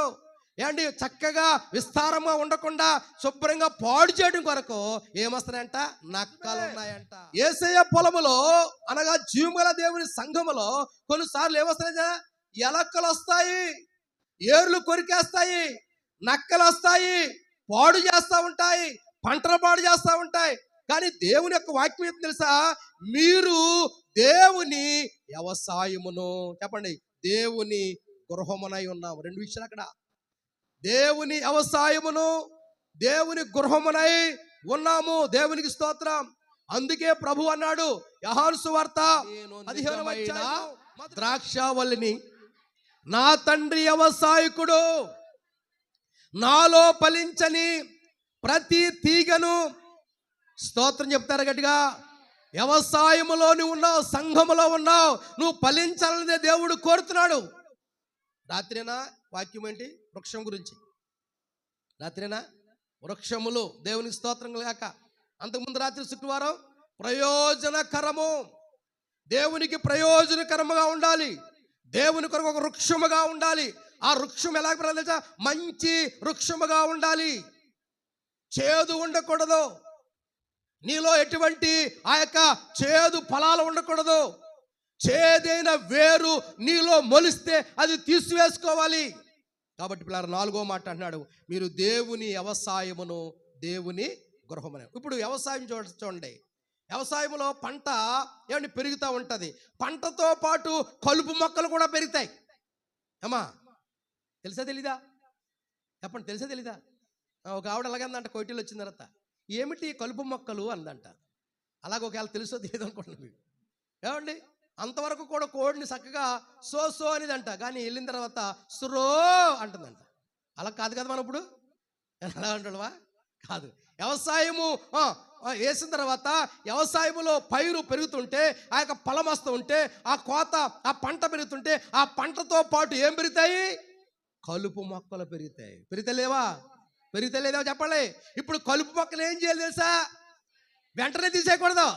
ఏంటి చక్కగా విస్తారంగా ఉండకుండా శుభ్రంగా పాడు చేయడం కొరకు ఏమొస్తున్నాయంట? నక్కలు ఉన్నాయంట. యేసయ్య పొలములో అనగా జీవముల దేవుని సంఘములో కొన్నిసార్లు ఏమొస్తాయి? ఎలకలు వస్తాయి, ఏర్లు కొరికేస్తాయి, నక్కలు వస్తాయి, పాడు చేస్తూ ఉంటాయి, పంటలు పాడు చేస్తూ ఉంటాయి. కానీ దేవుని యొక్క వాక్యం ఏం తెలుసా? మీరు దేవుని వ్యవసాయమును, చెప్పండి, దేవుని గృహమునై ఉన్నాము. 2 విషయాలు అక్కడ. దేవుని వ్యవసాయమును దేవుని గృహమునై ఉన్నాము. దేవునికి స్తోత్రం. అందుకే ప్రభు అన్నాడు యోహాను సువార్త 15వ అధ్యాయం, ద్రాక్షావల్లిని నా తండ్రి వ్యవసాయకుడు, నాలో ఫలించని ప్రతి తీగను, స్తోత్రం చెప్తారు గట్టిగా, వ్యవసాయములో నువ్వు ఉన్నావు, సంఘములో ఉన్నావు, నువ్వు ఫలించాలనే దేవుడు కోరుతున్నాడు. రాత్రినా వాక్యం ఏంటి? వృక్షం గురించి. రాత్రినా వృక్షములు. దేవునికి స్తోత్రం లేక అంతకుముందు రాత్రి శుక్రవారం ప్రయోజనకరము, దేవునికి ప్రయోజనకరముగా ఉండాలి, దేవుని కొరకు ఒక వృక్షముగా ఉండాలి. ఆ వృక్షం ఎలా తెలుసా? మంచి వృక్షముగా ఉండాలి, చేదు ఉండకూడదు, నీలో ఎటువంటి ఆ యొక్క చేదు ఫలాలు ఉండకూడదు. చేదైన వేరు నీలో మొలిస్తే అది తీసివేసుకోవాలి. కాబట్టి పిల్లలు 4వ మాట అంటున్నాడు, మీరు దేవుని వ్యవసాయమును దేవుని గృహమును. ఇప్పుడు వ్యవసాయం చూడండి, వ్యవసాయంలో పంట ఏమంటే పెరుగుతూ ఉంటుంది, పంటతో పాటు కలుపు మొక్కలు కూడా పెరుగుతాయి. అమ్మా తెలుసా తెలీదా? చెప్పండి, తెలుసా తెలీదా? ఒక ఆవిడ అలాగందంట, కోయిటీలు వచ్చిన తర్వాత, ఏమిటి కలుపు మొక్కలు అందంట. అలాగే ఒకవేళ తెలుసో తెలియదు అనుకుంటున్నాను. ఏమండి, అంతవరకు కూడా కోడిని చక్కగా సో అనేదంట, కానీ వెళ్ళిన తర్వాత సురో అంటుందంట. అలా కాదు కదా మనం ఇప్పుడు ఎలా అంటాడువా? కాదు. వ్యవసాయము వేసిన తర్వాత వ్యవసాయములో పైరు పెరుగుతుంటే, ఆ యొక్క ఫలం వస్తూ ఉంటే, ఆ కోత, ఆ పంట పెరుగుతుంటే, ఆ పంటతో పాటు ఏం పెరుగుతాయి? కలుపు మొక్కలు పెరుగుతాయి. పెరుగుతలేదా చెప్పండి. ఇప్పుడు కలుపు మొక్కలు ఏం చేయాలి తెలుసా? వెంటనే తీసేయకూడదు,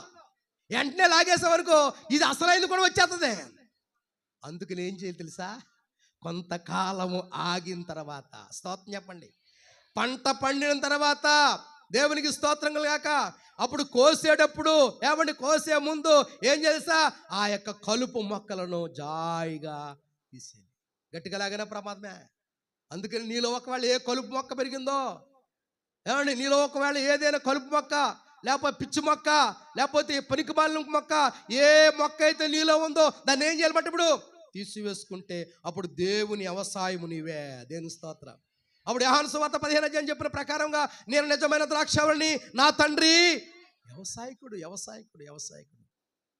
వెంటనే లాగేసే వరకు ఇది అసలైంది కూడా వచ్చేస్తుంది. అందుకని ఏం చేయాలి తెలుసా? కొంతకాలము ఆగిన తర్వాత, స్తోత్రం చెప్పండి, పంట పండిన తర్వాత, దేవునికి స్తోత్రం కలుగాక, అప్పుడు కోసేటప్పుడు ఏమండి, కోసే ముందు ఏం తెలుసా? ఆ యొక్క కలుపు మొక్కలను జాయిగా తీసేది. గట్టిగా లాగిన ప్రమాదమే. అందుకని నీలో ఒకవేళ ఏ కలుపు మొక్క పెరిగిందో, ఏమండి, నీలో ఒకవేళ ఏదైనా కలుపు మొక్క, లేకపోతే పిచ్చి మొక్క, లేకపోతే పనికిమాలిన మొక్క, ఏ మొక్క అయితే నీలో ఉందో దాన్ని ఏం చేయాలంటే ఇప్పుడు తీసివేసుకుంటే అప్పుడు దేవుని వ్యవసాయము నీవే. దేవుని స్తోత్రం. అప్పుడు యోహాను సువార్త 15 చెప్పిన ప్రకారంగా నేను నిజమైన ద్రాక్షావళిని, నా తండ్రి వ్యవసాయకుడు. వ్యవసాయకుడు వ్యవసాయకుడు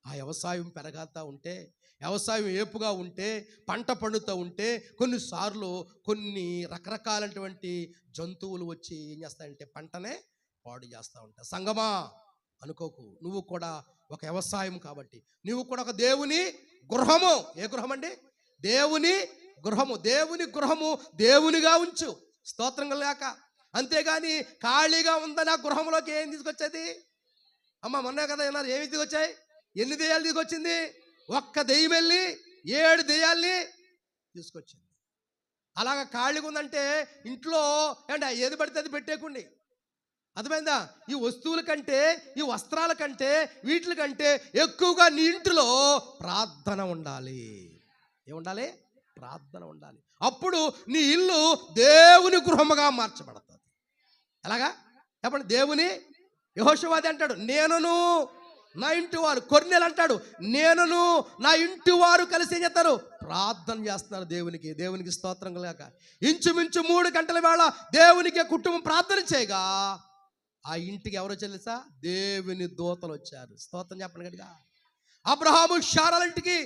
ఆ వ్యవసాయం పెరగాతా ఉంటే, వ్యవసాయం ఏపుగా ఉంటే, పంట పండుతూ ఉంటే, కొన్నిసార్లు కొన్ని రకరకాలైనటువంటి జంతువులు వచ్చి ఏం చేస్తాయంటే పంటనే పాడు చేస్తూ ఉంటాయి. సంగమా అనుకోకు, నువ్వు కూడా ఒక వ్యవసాయం కాబట్టి, నువ్వు కూడా ఒక దేవుని గృహము. ఏ గృహం అండి? దేవుని గృహము. దేవుని గృహము దేవునిగా ఉంచు, స్తోత్రం లేక. అంతేగాని ఖాళీగా ఉందని ఆ గృహంలోకి ఏం తీసుకొచ్చేది? అమ్మ మొన్నే కదా ఏమన్నారు, ఏమి తీసుకొచ్చాయి? ఎన్ని దెయ్యాలు తీసుకొచ్చింది? ఒక్క దెయ్యం వెళ్ళి 7 దెయ్యాల్ని తీసుకొచ్చింది. అలాగ ఖాళీగా ఉందంటే ఇంట్లో అంటే ఏది పడితే అది పెట్టేకుండి. అర్థమైందా? ఈ వస్తువుల కంటే, ఈ వస్త్రాల కంటే, వీటి కంటే ఎక్కువగా నీ ఇంటిలో ప్రార్థన ఉండాలి. ఏముండాలి? ప్రార్థన ఉండాలి. అప్పుడు నీ ఇల్లు దేవుని గృహముగా మార్చబడుతుంది. ఎలాగా చెప్పండి? దేవుని యెహోషువాది అంటాడు, నేనును నా ఇంటి వారు. కొర్నేలు అంటాడు, నేనును నా ఇంటి వారు కలిసి ఏం చేస్తారు? ప్రార్థన చేస్తున్నారు దేవునికి. దేవునికి స్తోత్రం కలగాక. ఇంచుమించు 3 గంటల వేళ దేవునికి కుటుంబం ప్రార్థన చేయగా ఆ ఇంటికి ఎవరో తెలుసా? దేవుని దూతలు వచ్చారు. స్తోత్రం చెప్పండి గట్టిగా. అబ్రహాము శారాల ఇంటికి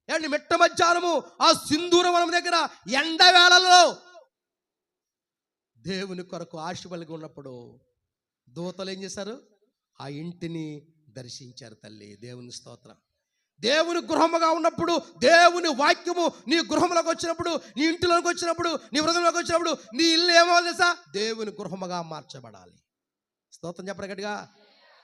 ఏంటి మిట్ట మధ్యాహ్నము ఆ సింధూరవనం దగ్గర ఎండవేళలో దేవుని కొరకు ఆశ కలిగి ఉన్నప్పుడు దూతలు ఏం చేశారు? ఆ ఇంటిని దర్శించారు. తల్లి దేవుని స్తోత్రం. దేవుని గృహముగా ఉన్నప్పుడు, దేవుని వాక్యము నీ గృహంలోకి వచ్చినప్పుడు, నీ ఇంటిలోకి వచ్చినప్పుడు, నీ హృదయంలోకి వచ్చినప్పుడు నీ ఇల్లు ఏమవ్వాలి తెలుసా? దేవుని గృహముగా మార్చబడాలి. స్తోత్రం చెప్పండి గట్టిగా.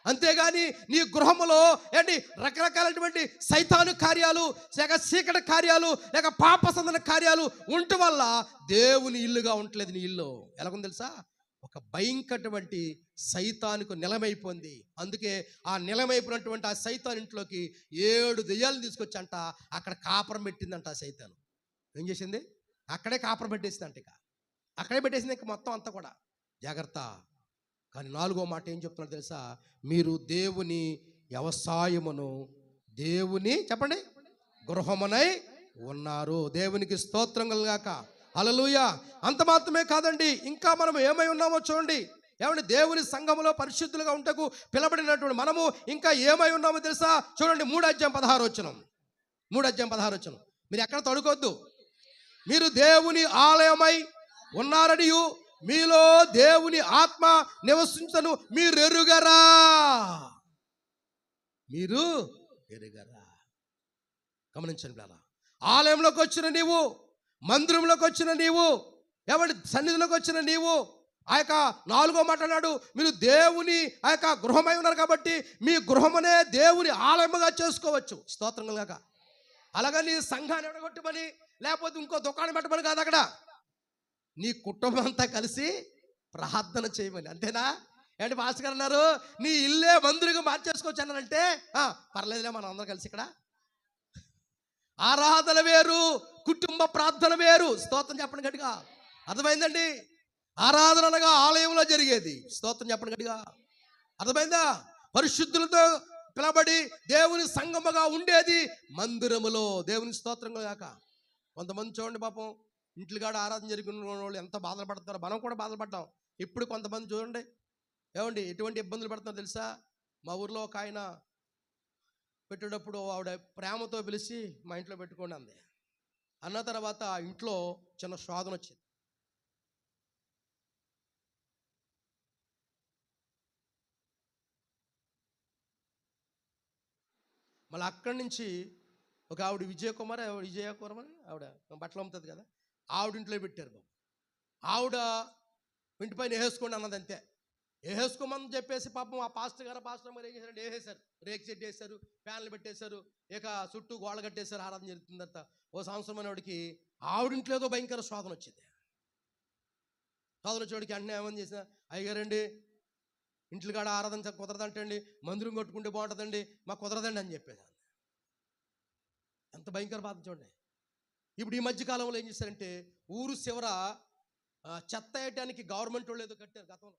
అంతేగాని నీ గృహములో ఏంటి రకరకాలైనటువంటి సైతాను కార్యాలు, లేక చీకటి కార్యాలు, లేక పాప సంబంధ కార్యాలు ఉండటం వల్ల దేవుని ఇల్లుగా ఉండట్లేదు. నీ ఇల్లు ఎలాగుంది తెలుసా? ఒక భయంకరటువంటి సైతానుకు నిలమైపోయింది. అందుకే ఆ నిలమైపోయినటువంటి ఆ సైతాన్ ఇంట్లోకి 7 దెయ్యాలను తీసుకొచ్చంట అక్కడ కాపురం పెట్టిందంట. ఆ సైతాను ఏం చేసింది? అక్కడే కాపురం పెట్టేసిందంట. ఇక అక్కడే పెట్టేసింది ఇంక మొత్తం అంతా కూడా. జాగ్రత్త. కానీ 4వ మాట ఏం చెప్తున్నారు తెలుసా? మీరు దేవుని వ్యవసాయమును, దేవుని చెప్పండి గృహమునై ఉన్నారు. దేవునికి స్తోత్రం కలుగాక. హల్లెలూయా. అంత మాత్రమే కాదండి, ఇంకా మనం ఏమై ఉన్నామో చూడండి. ఏమంటే దేవుని సంఘములో పరిశుద్ధులుగా ఉంటకు పిలబడినటువంటి మనము ఇంకా ఏమై ఉన్నామో తెలుసా? చూడండి 3:16. 3:16. మీరు ఎక్కడ తడుకోవద్దు. మీరు దేవుని ఆలయమై ఉన్నారనియు మీలో దేవుని ఆత్మ నివసించను మీరు ఎరుగరా. మీరు ఎరుగరా. గమనించండి పిల్లరా. ఆలయంలోకి వచ్చిన నీవు, మందిరంలోకి వచ్చిన నీవు, ఎవరి సన్నిధిలోకి వచ్చిన నీవు, ఆ యొక్క 4వ మాట అన్నాడు, మీరు దేవుని ఆ యొక్క గృహమై ఉన్నారు కాబట్టి మీ గృహమునే దేవుని ఆలయముగా చేసుకోవచ్చు. స్తోత్రం కలుగాక. అలాగని సంఘాన్ని ఎడగొట్టమని, లేకపోతే ఇంకో దుకాణం పెట్టమని కాదు. అక్కడ నీ కుటుంబం అంతా కలిసి ప్రార్థన చేయమని. అంతేనా? ఏంటి పాస్టర్ గారు అన్నారు, నీ ఇల్లే మందిరంగా మార్చేసుకోవచ్చు అన్నారంటే పర్లేదులే, మనం అందరం కలిసి ఇక్కడ ఆరాధన వేరు, కుటుంబ ప్రార్థన వేరు. స్తోత్రం చెప్పండి గట్టిగా. అర్థమైందండి? ఆరాధన అనగా ఆలయంలో జరిగేది. స్తోత్రం చెప్పండి గట్టిగా. అర్థమైందా? పరిశుద్ధులతో పిలబడి దేవుని సంగముగా ఉండేది మందిరములో. దేవుని స్తోత్రం కాక. కొంతమంది చూడండి పాపం ఇంట్లో కాడ ఆరాధన జరిగిన వాళ్ళు ఎంత బాధలు పడతారో. మనం కూడా బాధలు పడ్డాం. ఇప్పుడు కొంతమంది చూడండి ఏమండి ఎటువంటి ఇబ్బందులు పడుతున్నారో తెలుసా? మా ఊర్లో ఒక ఆయన పెట్టేటప్పుడు ఆవిడ ప్రేమతో పిలిచి మా ఇంట్లో పెట్టుకోండి అంది. అన్న తర్వాత ఆ ఇంట్లో చిన్న శోధన వచ్చింది. మళ్ళీ అక్కడి నుంచి ఒక ఆవిడ విజయకుమార్ ఆవిడ బట్టలు అమ్ముతుంది కదా, ఆవిడ ఇంట్లో పెట్టారు బాబు. ఆవిడ ఇంటి పైన వేసుకోండి అన్నది. అంతే వేసుకోమని చెప్పేసి పాపం ఆ పాస్టర్ గారు ఏం చేశారంటే వేసేశారు. రేక్ సెట్ వేశారు, ఫ్యాన్లు పెట్టేశారు, ఇక చుట్టూ గోడ కట్టేశారు. ఆరాధన జరుగుతుందంట. ఓ సంవత్సరం అనేవాడికి ఆవిడింట్లో ఏదో భయంకర శోధన వచ్చింది. శోధన వచ్చేవాడికి అన్నీ ఏమని చేసిన, అయ్యారండి ఇంట్లో కాడ ఆరాధన కుదరదంటండి, మందిరం కొట్టుకుంటే బాగుంటుందండి, మాకు కుదరదండి అని చెప్పేసి. ఎంత భయంకర బాధ చూడండి. ఇప్పుడు ఈ మధ్యకాలంలో ఏం చేశారంటే ఊరు చివర చెత్త వేయటానికి గవర్నమెంట్ వాళ్ళు ఏదో కట్టారు గతంలో.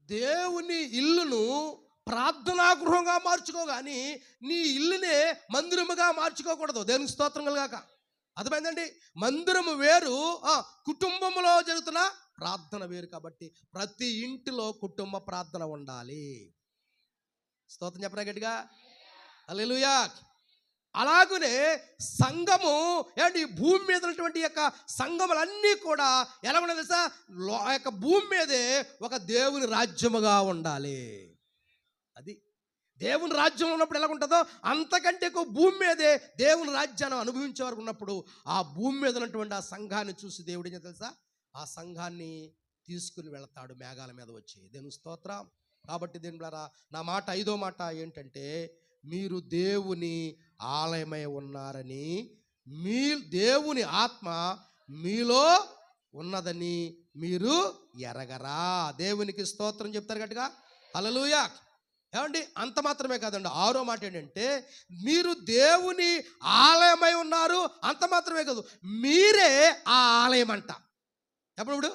దేవుని ఇల్లును ప్రార్థనా గృహంగా మార్చుకో, కానీ నీ ఇల్లునే మందిరముగా మార్చుకోకూడదు. దేవునికి స్తోత్రం కలుగాక. అర్థమైందండి? మందిరము వేరు, కుటుంబంలో జరుగుతున్న ప్రార్థన వేరు. కాబట్టి ప్రతి ఇంటిలో కుటుంబ ప్రార్థన ఉండాలి. స్తోత్రం చెప్పరా గట్టిగా? హల్లెలూయా. అలాగనే సంఘము ఏంటి, భూమి మీద ఉన్నటువంటి యొక్క సంఘములన్నీ కూడా ఎలా ఉండాలి తెలుసా? ఆ యొక్క భూమి మీదే ఒక దేవుని రాజ్యముగా ఉండాలి. అది దేవుని రాజ్యం ఉన్నప్పుడు ఎలా ఉంటుందో అంతకంటే ఎక్కువ భూమి మీదే దేవుని రాజ్యాన్ని అనుభవించే వరకు ఉన్నప్పుడు ఆ భూమి మీద ఉన్నటువంటి ఆ సంఘాన్ని చూసి దేవుడు ఏం తెలుసా, ఆ సంఘాన్ని తీసుకుని వెళతాడు మేఘాల మీద వచ్చి. దేవుని స్తోత్రం. కాబట్టి దేవుని ద్వారా నా మాట, 5వ మాట ఏంటంటే, మీరు దేవుని ఆలయమై ఉన్నారని, మీ దేవుని ఆత్మ మీలో ఉన్నదని మీరు ఎరగరా. దేవునికి స్తోత్రం చెప్తారు గట్టిగా. హల్లెలూయా. ఏమండి? అంత మాత్రమే కాదండి, 6వ మాట ఏంటంటే, మీరు దేవుని ఆలయమై ఉన్నారు. అంత మాత్రమే కాదు, మీరే ఆ ఆలయం అంట. ఎప్పుడు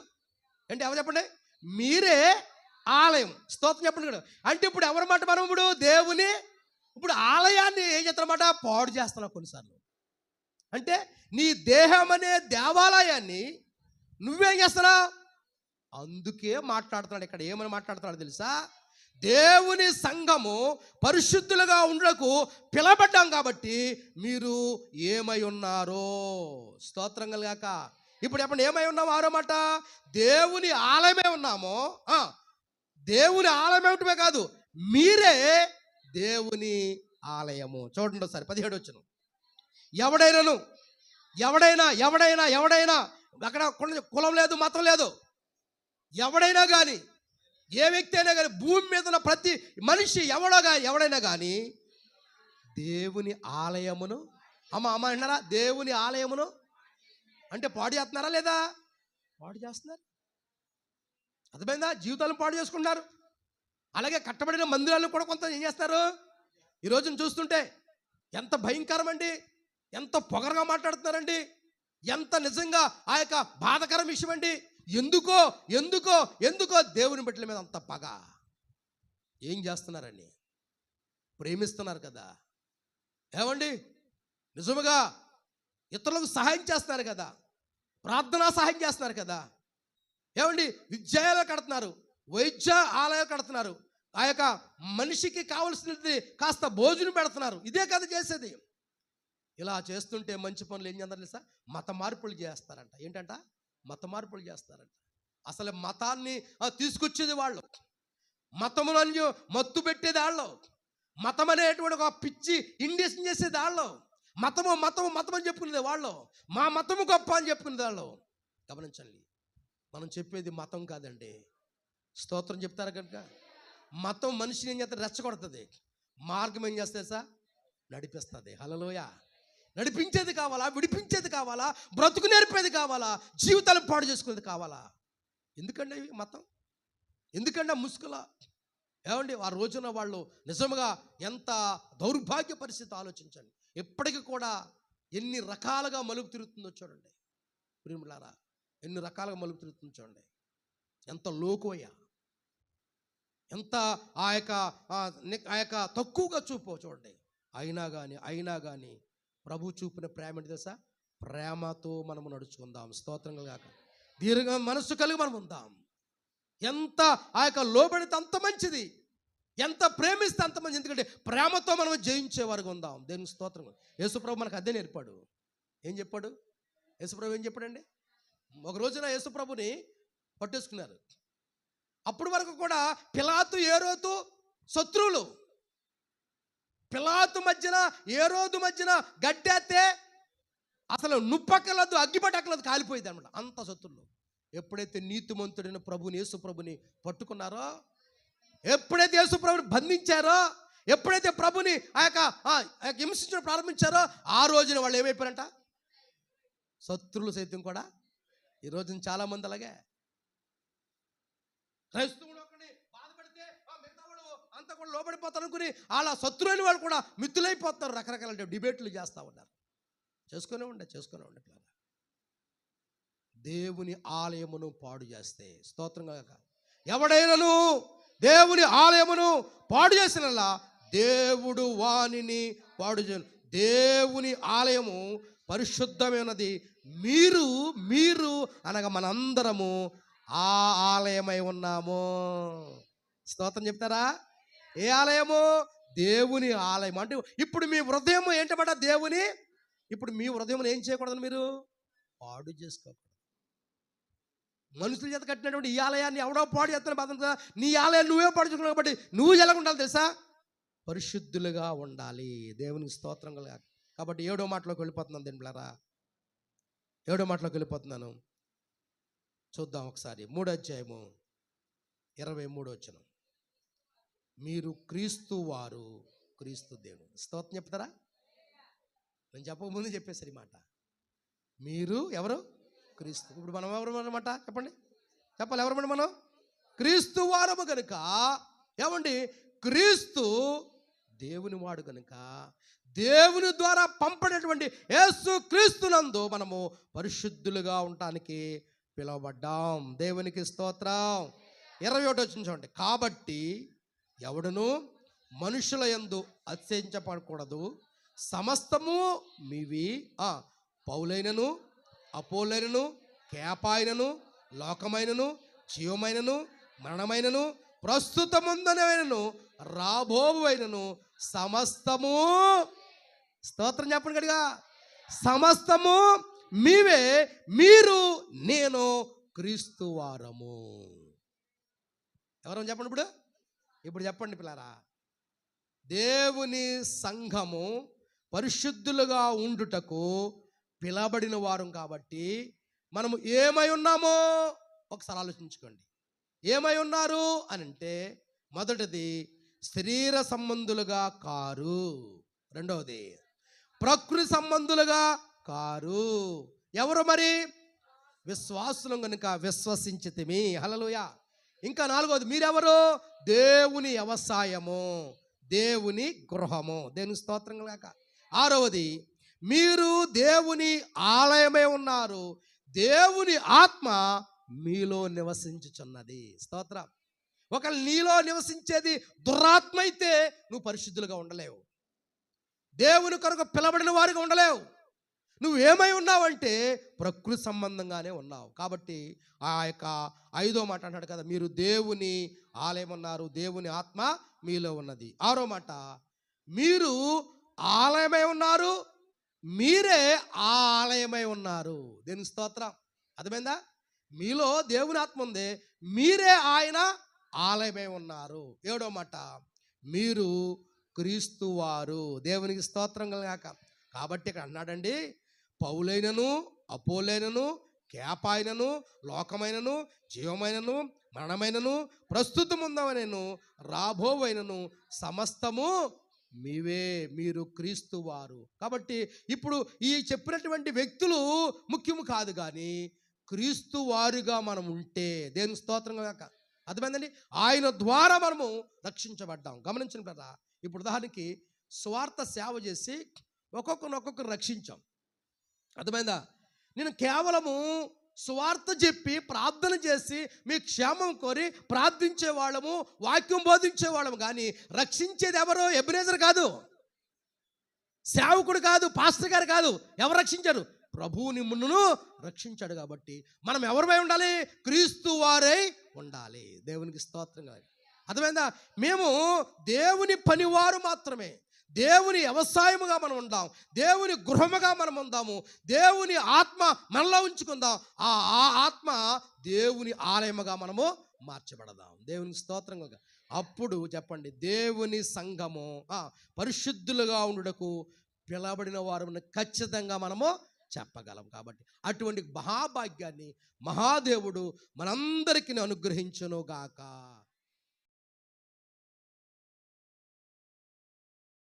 ఏంటి? ఎవరు చెప్పండి? మీరే ఆలయం. స్తోత్రం చెప్పండి కూడా. అంటే ఇప్పుడు ఎవరి మాట మనం ఇప్పుడు దేవుని, ఇప్పుడు ఆలయాన్ని ఏం చేస్తారన్నమాట, పాడు చేస్తున్నావు కొన్నిసార్లు. అంటే నీ దేహం అనే దేవాలయాన్ని నువ్వేం చేస్తున్నావు? అందుకే మాట్లాడుతున్నాడు ఇక్కడ. ఏమని మాట్లాడుతున్నాడు తెలుసా? దేవుని సంఘము పరిశుద్ధులుగా ఉండకు పిలబడ్డాం కాబట్టి మీరు ఏమై ఉన్నారో. స్తోత్రం కలుగాక. ఇప్పుడు చెప్పండి, ఏమై ఉన్నాము? 6వ మాట, దేవుని ఆలయమే ఉన్నాము. దేవుని ఆలయం ఏమిటమే కాదు, మీరే దేవుని ఆలయము. చూడండి ఒకసారి 17 వచనం. ఎవడైనా అక్కడ కులం లేదు, మతం లేదు, ఎవడైనా కానీ, ఏ వ్యక్తి అయినా కానీ, భూమి మీద ఉన్న ప్రతి మనిషి ఎవడైనా కానీ దేవుని ఆలయమును, అమ్మ అన్నారా? దేవుని ఆలయమును అంటే పాడు చేస్తున్నారా లేదా? పాడు చేస్తున్నారు. అర్థమైందా? జీవితాలను పాడు చేసుకుంటున్నారు. అలాగే కట్టబడిన మందిరాలను కూడా కొంత ఏం చేస్తారు? ఈ రోజున చూస్తుంటే ఎంత భయంకరం అండి, ఎంత పొగరగా మాట్లాడుతున్నారండి, ఎంత నిజంగా ఆ యొక్క బాధకరం విషయం అండి. ఎందుకో దేవుని బిడ్డల మీద అంత పగ. ఏం చేస్తున్నారండి? ప్రేమిస్తున్నారు కదా, ఏమండి? నిజముగా ఇతరులకు సహాయం చేస్తున్నారు కదా, ప్రార్థనా సహాయం చేస్తున్నారు కదా, ఏమండి? విద్యాలయాలు కడుతున్నారు, వైద్య ఆలయాలు కడుతున్నారు, ఆ యొక్క మనిషికి కావలసినది కాస్త భోజనం పెడుతున్నారు. ఇదే కదా చేసేది. ఇలా చేస్తుంటే మంచి పనులు ఏం చేస్తారు తెలుసా? మత మార్పులు చేస్తారంట. ఏంటంట? మత మార్పులు చేస్తారంట. అసలు మతాన్ని తీసుకొచ్చేది వాళ్ళు, మతములను మత్తు పెట్టేది వాళ్ళు, మతం అనేటువంటి ఒక పిచ్చి ఇండియన్ చేసేది వాళ్ళు, మతము అని చెప్పుకునేది వాళ్ళు, మా మతము గొప్ప అని చెప్పుకునేది వాళ్ళు. గమనించండి, మనం చెప్పేది మతం కాదండి. స్తోత్రం చెప్తారు కనుక. మతం మనిషిని ఏం చేస్తుంది? రెచ్చగొడుతుంది. మార్గం ఏం చేస్తుంది సార్? నడిపిస్తుంది. హల్లెలూయా. నడిపించేది కావాలా, విడిపించేది కావాలా, బ్రతుకు నేర్పేది కావాలా, జీవితాలను పాడు చేసుకునేది కావాలా? ఎందుకండి మతం? ఎందుకంటే ముసుగుల, ఏమండి? ఆ రోజున వాళ్ళు నిజంగా ఎంత దౌర్భాగ్య పరిస్థితి ఆలోచించండి. ఎప్పటికీ కూడా ఎన్ని రకాలుగా మలుపు తిరుగుతుందో చూడండి ప్రియులారా, ఎన్ని రకాలుగా మలుపు తిరుగుతుందో చూడండి. ఎంత లోకోయ, ఎంత ఆ యొక్క తక్కువగా చూపో చూడండి. అయినా కానీ ప్రభు చూపిన ప్రేమ ఏంటి తెలుసా? ప్రేమతో మనము నడుచుకుందాం. స్తోత్రంగా కాక దీర్ఘ మనస్సు కలిగి మనం ఉందాం. ఎంత ఆ యొక్క లోబడితే అంత మంచిది, ఎంత ప్రేమిస్తే అంత మంచిది. ఎందుకంటే ప్రేమతో మనం జయించే వరకు ఉందాం. దేవుని స్తోత్రం. యేసుప్రభు మనకు అదే నేర్పాడు. ఏం చెప్పాడు యేసుప్రభు? ఏం చెప్పాడండి? ఒక రోజున యేసుప్రభుని పట్టేసుకున్నారు. అప్పటి వరకు కూడా పిలాతు హేరోదు శత్రువులు. పిలాతు మధ్యన హేరోదు మధ్యన గడ్డెత్తే అసలు నుప్పక్కలదు, అగ్గిపట్టక్కలదు, కాలిపోయింది అనమాట. అంత శత్రువులు. ఎప్పుడైతే నీతిమంతుడైన ప్రభుని, యేసు ప్రభుని పట్టుకున్నారో, ఎప్పుడైతే యేసు ప్రభుని బంధించారో, ఎప్పుడైతే ప్రభుని ఆ యొక్క హింసించడం ప్రారంభించారో, ఆ రోజున వాళ్ళు ఏమైపోయారంట? శత్రువులు సైతం కూడా. ఈ రోజున చాలామంది అలాగే క్రైస్తవుడు ఒకటి బాధపడితే మిగతా వాడు అంతా కూడా లోబడిపోతారు అనుకుని అలా శత్రువులు వాళ్ళు కూడా మిత్రులైపోతారు. రకరకాల డిబేట్లు చేస్తూ ఉన్నారు. చేసుకునే ఉండే. దేవుని ఆలయమును పాడు చేస్తే, స్తోత్రంగా ఎవడైనాను దేవుని ఆలయమును పాడు చేసినలా దేవుడు వానిని పాడు చేయను. దేవుని ఆలయము పరిశుద్ధమైనది. మీరు మీరు అనగా మనందరము ఆ ఆలయమై ఉన్నాము. స్తోత్రం చెప్తారా? ఏ ఆలయము? దేవుని ఆలయం. అంటే ఇప్పుడు మీ హృదయం ఏంటన్నమాట? దేవుని. ఇప్పుడు మీ హృదయం ఏం చేయకూడదు? మీరు పాడు చేసుకోకూడదు. మనుషుల చేత కట్టినటువంటి ఈ ఆలయాన్ని ఎవడో పాడు చేస్తాను బాధ. నీ ఆలయాన్ని నువ్వే పాడు చేసుకున్నావు కాబట్టి నువ్వు ఎలా ఉండాలి తెలుసా? పరిశుద్ధులుగా ఉండాలి. దేవునికి స్తోత్రం కలగాలి. కాబట్టి 7వ మాటలోకి వెళ్ళిపోతున్నాను. దేనిలారా 7వ మాటలోకి వెళ్ళిపోతున్నాను. చూద్దాం ఒకసారి. 3వ అధ్యాయము 23వ వచనం. మీరు క్రీస్తు వారు, క్రీస్తు దేవుడు. స్తోత్రం చెప్తారా? నేను చెప్పకముందు చెప్పేసరి మాట. మీరు ఎవరు? క్రీస్తు. ఇప్పుడు మనం ఎవరు అన్నమాట? చెప్పండి, చెప్పాలి. ఎవరమండి మనం? క్రీస్తు వారము కనుక. ఏమండి? క్రీస్తు దేవుని వాడు కనుక దేవుని ద్వారా పంపడినటువంటి యేసు క్రీస్తునందు మనము పరిశుద్ధులుగా ఉండటానికి పిలువబడ్డాం. దేవునికి స్తోత్రం. 21వ వచనం చూడండి. కాబట్టి ఎవడును మనుషుల యందు అతిశయించబడకూడదు. సమస్తము మీవి. పౌలైనను, అపోలైనను, కేపాయనను, లోకమైనను, జీవమైనను, మరణమైనను, ప్రస్తుతముందనైనను, రాబోవునైనను సమస్తము. స్తోత్రం చెప్పండి గట్టిగా. సమస్తము మీవే. మీరు, నేను క్రీస్తు వారము. ఎవరని చెప్పండి ఇప్పుడు. ఇప్పుడు చెప్పండి పిల్లారా. దేవుని సంఘము పరిశుద్ధులుగా ఉండుటకు పిలబడిన వారం కాబట్టి మనము ఏమై ఉన్నామో ఒకసారి ఆలోచించుకోండి. ఏమై ఉన్నారు అని అంటే, మొదటిది శరీర సంబంధులుగా కారు. రెండవది ప్రకృతి సంబంధులుగా కారు. ఎవరు మరి? విశ్వాసులం కనుక విశ్వసించితిమి. హల్లెలూయా. ఇంకా 4వది మీరెవరు? దేవుని వ్యవసాయము, దేవుని గృహము. దేవుని స్తోత్రం గాక. 6వది మీరు దేవుని ఆలయమై ఉన్నారు, దేవుని ఆత్మ మీలో నివసించుచున్నది. స్తోత్రం. ఒకవేళ నీలో నివసించేది దురాత్మ అయితే నువ్వు పరిశుద్ధులుగా ఉండలేవు, దేవుని కొరకు పిలబడిన వారిగా ఉండలేవు. నువ్వు ఏమై ఉన్నావంటే ప్రకృతి సంబంధంగానే ఉన్నావు. కాబట్టి ఆ యొక్క 5వ మాట అంటాడు కదా, మీరు దేవుని ఆలయం ఉన్నారు, దేవుని ఆత్మ మీలో ఉన్నది. 6వ మాట, మీరు ఆలయమై ఉన్నారు, మీరే ఆ ఆలయమై ఉన్నారు. దేవుని స్తోత్రం. అర్థమైందా? మీలో దేవుని ఆత్మ ఉంది, మీరే ఆయన ఆలయమై ఉన్నారు. 7వ మాట, మీరు క్రీస్తు వారు. దేవునికి స్తోత్రం కలగాక. కాబట్టి ఇక్కడ అన్నాడండి, పౌలైనను, అపోలైనను, కేపాయనను, లోకమైనను, జీవమైనను, మరణమైనను, ప్రస్తుతముందమైనను, రాబోవైనను సమస్తము మీవే. మీరు క్రీస్తు వారు. కాబట్టి ఇప్పుడు ఈ చెప్పినటువంటి వ్యక్తులు ముఖ్యము కాదు, కానీ క్రీస్తు వారుగా మనం ఉంటే దేవుని స్తోత్రం కాక. అర్థమైందండి? ఆయన ద్వారా మనము రక్షించబడ్డాం. గమనించండి కదా. ఇప్పుడు ఉదాహరణకి స్వార్థ సేవ చేసి ఒక్కొక్కరు రక్షించాం. అర్థమైందా? నేను కేవలము స్వార్థ చెప్పి ప్రార్థన చేసి మీ క్షేమం కోరి ప్రార్థించే వాళ్ళము, వాక్యం బోధించే వాళ్ళము, కానీ రక్షించేది ఎవరు? ఎబెనేజర్ కాదు, సేవకుడు కాదు, పాస్టర్ గారు కాదు. ఎవరు రక్షించారు? ప్రభువు నిన్ను రక్షించాడు. కాబట్టి మనం ఎవరిపై ఉండాలి? క్రీస్తు వారై ఉండాలి. దేవునికి స్తోత్రంగా. అర్థమైందా? మేము దేవుని పనివారు మాత్రమే. దేవుని వ్యవసాయముగా మనం ఉందాం, దేవుని గృహముగా మనం ఉందాము, దేవుని ఆత్మ మనలో ఉంచుకుందాం. ఆ ఆత్మ దేవుని ఆలయముగా మనము మార్చబడదాం. దేవుని స్తోత్రంగా. అప్పుడు చెప్పండి, దేవుని సంఘము పరిశుద్ధులుగా ఉండుటకు పిలబడిన వారు ఖచ్చితంగా మనము చెప్పగలం. కాబట్టి అటువంటి మహాభాగ్యాన్ని మహాదేవుడు మనందరికీ అనుగ్రహించును గాక.